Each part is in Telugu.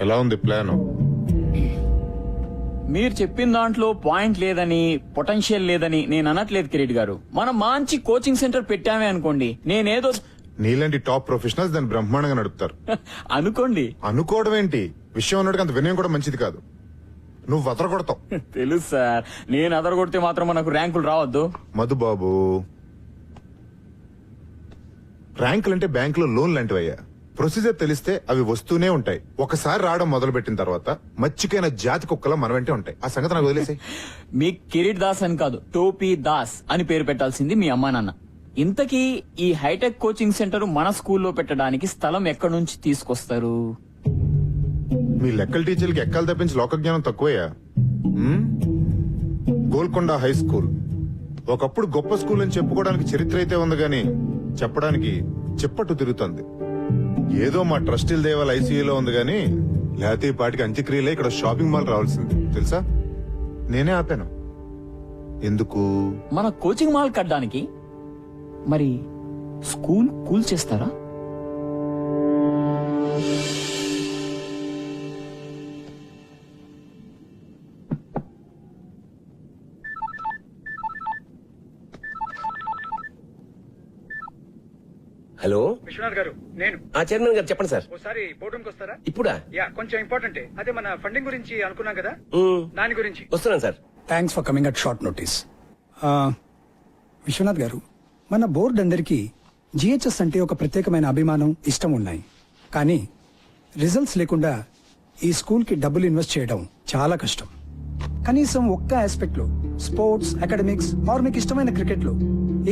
ఎలా ఉంది ప్లాన్? మీరు చెప్పిన దాంట్లో పాయింట్ లేదని, పొటెన్షియల్ లేదని నేను అనట్లేదు కిరీట్ గారు. మనం మంచి కోచింగ్ సెంటర్ పెట్టామే అనుకోండి, నేనేదో నీలాంటి టాప్ ప్రొఫెషనల్స్ దాన్ని బ్రహ్మాండంగా నడుపుతారు. అనుకోండి. అనుకోవడం ఏంటి, విషయం అన్నట్టు అంత వినయం కూడా మంచిది కాదు. నువ్వు వదర కొడతావు. తెలుసు సార్, నేను అదరగొడితే మాత్రం మనకు ర్యాంకులు రావద్దు. మధుబాబు, ర్యాంకులంటే బ్యాంకులో లోన్ లాంటివయ్యా. ప్రొసీజర్ తెలిస్తే అవి వస్తూనే ఉంటాయి. ఒకసారి రావడం మొదలు పెట్టిన తర్వాత మచ్చికైన జాతి కుక్కలా మన వెంటే ఉంటాయి. ఆ సంగతి నాకు వదిలేసే. మీ కిరీట్ దాస్ అని కాదు, టోపీ దాస్ అని పేరు పెట్టాల్సింది మీ అమ్మా నాన్న. ఇంతకీ ఈ హైటెక్ కోచింగ్ సెంటర్ మన స్కూల్లో పెట్టడానికి స్థలం ఎక్కడి నుంచి తీసుకొస్తారు? మీ లెక్కల టీచర్లకి ఎక్కలు తప్పించి లోక జ్ఞానం తక్కువయ్యా. గోల్కొండ హై స్కూల్ ఒకప్పుడు గొప్ప స్కూల్ అని చెప్పుకోవడానికి చరిత్ర అయితే ఉంది గాని చెప్పడానికి చిప్పట్టు తిరుగుతుంది. ఏదో మా ట్రస్టీల దేవాల ఐసీయూలో ఉంది గాని లేకపోతే ఈ పాటికి అంత్యక్రియలే ఇక్కడ షాపింగ్ మాల్ రావాల్సింది తెలుసా. నేనే ఆపాను. ఎందుకు? మన కోచింగ్ మాల్ కట్టడానికి. మరి స్కూల్ కూల్ చేస్తారా? హలో విశ్వనాథ్ గారు, నేను చైర్మన్ గారు చెప్పండి సార్. ఒకసారి బోర్డు రూమ్కి వస్తారా? ఇప్పుడా? యా, కొంచెం ఇంపార్టెంట్. అదే మన ఫండింగ్ గురించి అనుకున్నాం కదా, దాని గురించి. వస్తున్నాను sir. Thanks for coming at short notice. Vishwanath garu, మన బోర్డు అందరికీ జిహెచ్ఎస్ అంటే ఒక ప్రత్యేకమైన అభిమానం, ఇష్టం ఉన్నాయి. కానీ రిజల్ట్స్ లేకుండా ఈ స్కూల్ కి డబ్బులు ఇన్వెస్ట్ చేయడం చాలా కష్టం. కనీసం ఒక్క ఆస్పెక్ట్ లో, స్పోర్ట్స్, అకాడమిక్స్ ఆర్ మీకు ఇష్టమైన క్రికెట్ లో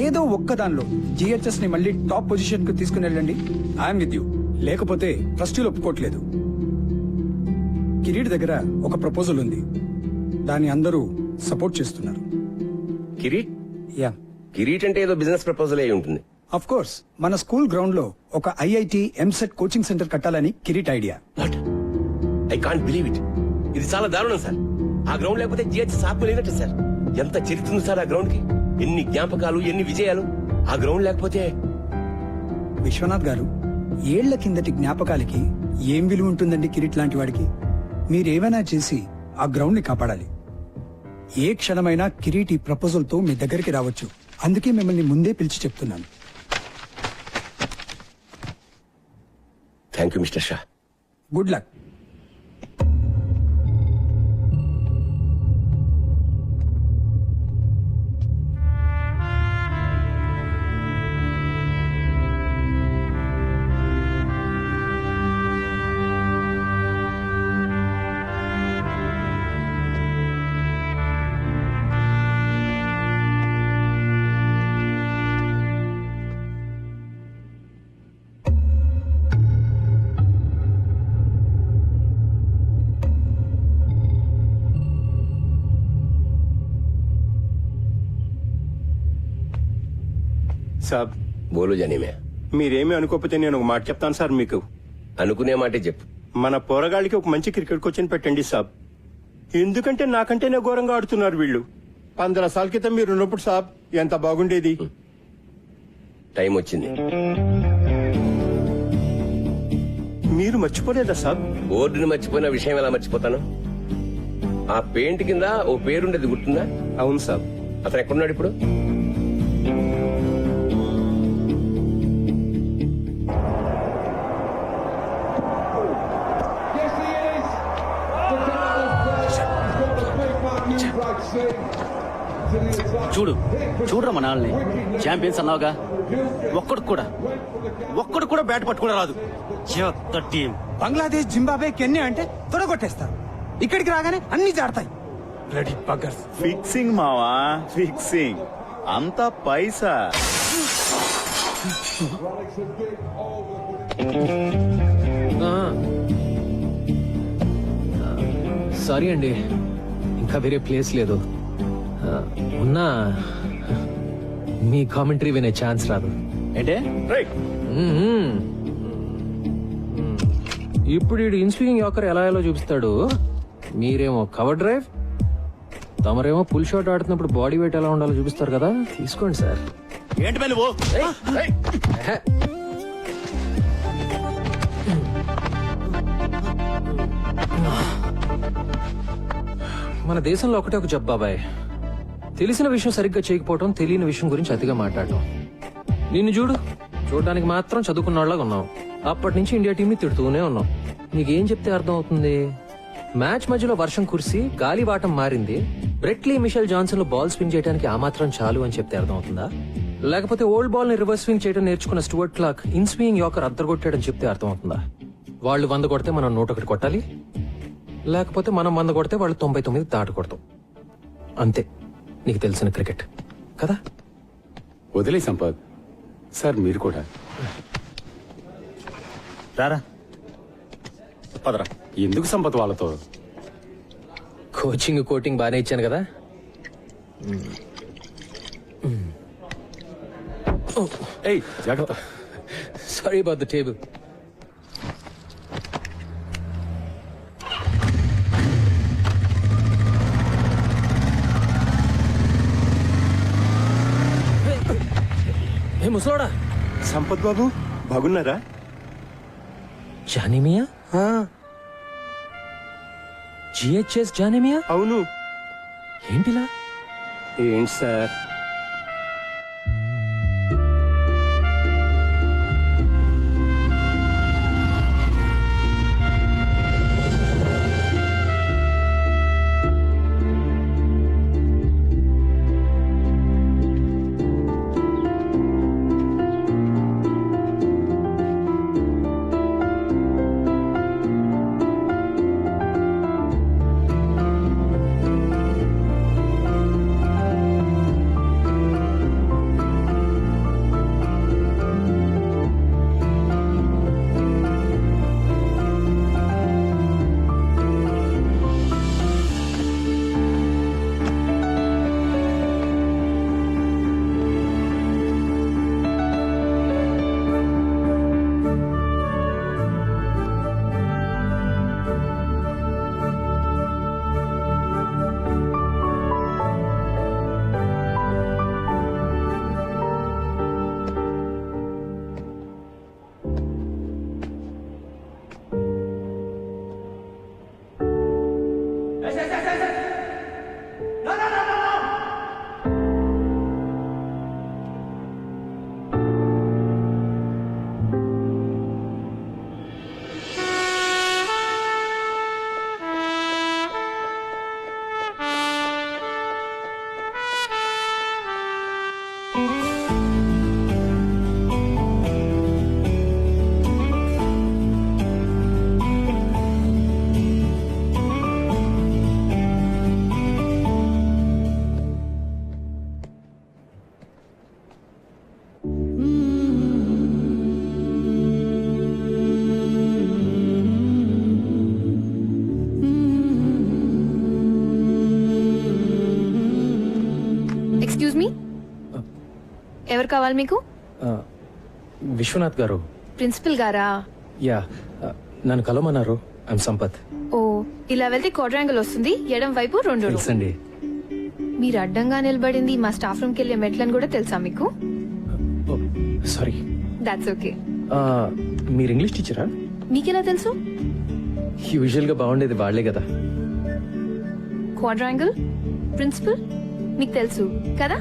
ఏదో ఒక్క దానిలో జిహెచ్ఎస్ ని మళ్ళీ టాప్ పొజిషన్ కు తీసుకుని వెళ్ళండి. I'm with you. లేకపోతే ట్రస్టీలు ఒప్పుకోవట్లేదు. కిరీట్ దగ్గర ఒక ప్రపోజల్ ఉంది, దాన్ని అందరూ సపోర్ట్ చేస్తున్నారు. కిరీట్? యా, కిరీట్ అంటే ఏదో బిజినెస్ ప్రపోజల్ అయి ఉంటుంది. Of course. మన స్కూల్ గ్రౌండ్ లో ఒక ఐఐటి, ఎంసెట్ కోచింగ్ సెంటర్ కట్టాలని Kireet idea. What? I can't believe it. ఇది చాలా దారుణం సార్. ఆ గ్రౌండ్ లేకపోతే జిహెచ్ఎస్ ఆపుకోలేదట సార్. ఎంత చరిత్ర ఉంది సార్ ఆ గ్రౌండ్ కి. ఎన్ని జ్ఞాపకాలు, ఎన్ని విజయాలు. ఆ గ్రౌండ్ లేకపోతే. విశ్వనాథ్ గారు, ఏళ్ల కిందటి జ్ఞాపకాలకి ఏం విలువ ఉంటుందండి కిరీట్ లాంటి వాడికి? మీరేమైనా చేసి ఆ గ్రౌండ్ ని కాపాడాలి. ఏ క్షణమైనా కిరీట్ ఈ ప్రపోజల్ తో మీ దగ్గరికి రావచ్చు. అందుకే మిమ్మల్ని ముందే పిలిచి చెప్తున్నాను. Thank you mister Shah. Good luck. సాబ్, బోలు జనీమే. మీరేమీ అనుకోకపోతే నేను ఒక మాట చెప్తాను సార్ మీకు. అనుకునే మాటే చెప్పు. మన పోరగాళ్ళకి ఒక మంచి క్రికెట్ కోచింగ్ పెట్టండి సాబ్. ఎందుకంటే నాకంటేనే ఘోరంగా ఆడుతున్నారు వీళ్ళు. 15 సార్ల క్రితం మీరు ఉన్నప్పుడు సాబ్ ఎంత బాగుండేది. టైం వచ్చింది. మీరు మర్చిపోలేదా సాబ్? బోర్డుని మర్చిపోయిన విషయం ఎలా మర్చిపోతాను? ఆ పెయింట్ కింద ఓ పేరుండేది గుర్తుందా? అవును సాబ్. అతను ఎక్కడున్నాడు ఇప్పుడు? చూడరా మన వాళ్ళని. ఛాంపియన్స్ అన్నావుగా, ఒక్కడు కూడా బ్యాట్ పట్టుకోవడం రాదు. టీం బంగ్లాదేశ్, జింబాబే, కెన్యా అంటే తొడగొట్టేస్తారు. ఇక్కడికి రాగానే అన్ని జాడతాయి. బ్లడీ బగ్గర్స్. ఫిక్సింగ్ మావా, ఫిక్సింగ్. అంతా పైసా. సారీ అండి, ఇంకా వేరే ప్లేస్ లేదు. ఉన్నా మీ కామెంటరీ వినే ఛాన్స్ రాదు. ఏంటే? ఇప్పుడు ఈ ఇన్స్వింగ్ యాకర్ ఎలా ఎలా చూపిస్తాడు. మీరేమో కవర్ డ్రైవ్, తమరేమో పుల్ షాట్ ఆడుతున్నప్పుడు బాడీ వెయిట్ ఎలా ఉండాలో చూపిస్తారు కదా. తీసుకోండి సార్. ఏంటి పని? మన దేశంలో ఒకటే ఒక జబ్ బాబాయ్, తెలిసిన విషయం సరిగ్గా చేయకపోవటం, తెలియని విషయం గురించి అతిగా మాట్లాడటం. నిన్ను చూడడానికి మాత్రం చదువుకున్న వాళ్ళగా ఉన్నావు. అప్పటి నుంచి ఇండియా టీం ని తిడుతూనే ఉన్నావు. నీకేం చెప్తే అర్థం అవుతుంది? మ్యాచ్ మధ్యలో వర్షం కురిసి గాలివాటం మారింది, బ్రెట్లీ మిషెల్ జాన్సన్ లో బాల్ స్వింగ్ చేయడానికి ఆ మాత్రం చాలు అని చెప్తే అర్థం అవుతుందా? లేకపోతే ఓల్డ్ బాల్ ని రివర్స్ స్వింగ్ చేయడం నేర్చుకున్న Stuart Clark in swing yorker అద్దరగొట్టాడని చెప్తే అర్థం అవుతుందా? వాళ్ళు 100 కొడితే మనం 101 కొట్టాలి, లేకపోతే మనం 100 కొడితే వాళ్ళు 99 దాటకూడదు. అంతే నీకు తెలిసిన క్రికెట్ కదా. వదిలే సంపత్ సార్, మీరు కూడా రారా పదరా. ఎందుకు సంపత్ వాళ్ళతో? కోచింగ్ కోటింగ్ బాగానే ఇచ్చాను కదా. ఏయ్ జాగ్రత్త. Sorry about the table. ఏ ముసలోడా, సంపత్ బాబు బాగున్నారా? జానిమియా? జిహెచ్ఎస్ జానిమియా? అవును. ఏంటిలా? ఏంటి సార్? ఎక్స్క్యూజ్ మీ, ఎవరు కావాలి మీకు? విశ్వనాథ్ గారు. ప్రిన్సిపల్ గారా? యా, నన్ను కలవమన్నారు. ఐమ్ సంపత్. ఓ, ఇలా వెళ్తే క్వాడ్రాంగిల్ వస్తుంది, ఎడం వైపు 2 రూమ్స్. తెలుసండి. మీరు అడ్డంగా నిలబడింది మా స్టాఫ్ రూమ్ కి వెళ్ళే మెట్లని కూడా తెలుసా మీకు? సారీ. That's okay. మీరు ఇంగ్లీష్ టీచరా? మీకెలా తెలుసు? యూజువల్ గా బాగుండేది వాళ్లే కదా. క్వాడ్రాంగిల్, ప్రిన్సిపల్ మీకు తెలుసు కదా?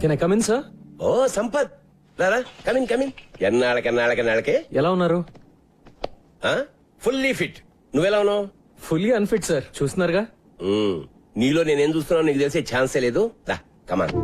Can I come in sir? ఓ సంపత్, రారా, కమిన్. ఎన్నాళ్ళకి ఎలా ఉన్నారు? Fully fit. నువ్వెలా ఉన్నావు? ఫుల్లీ అన్ఫిట్ సార్, చూస్తున్నారుగా. నీలో నేనేం చూస్తున్నావు నీకు తెలిసే ఛాన్సే లేదు. రా, కమాన్.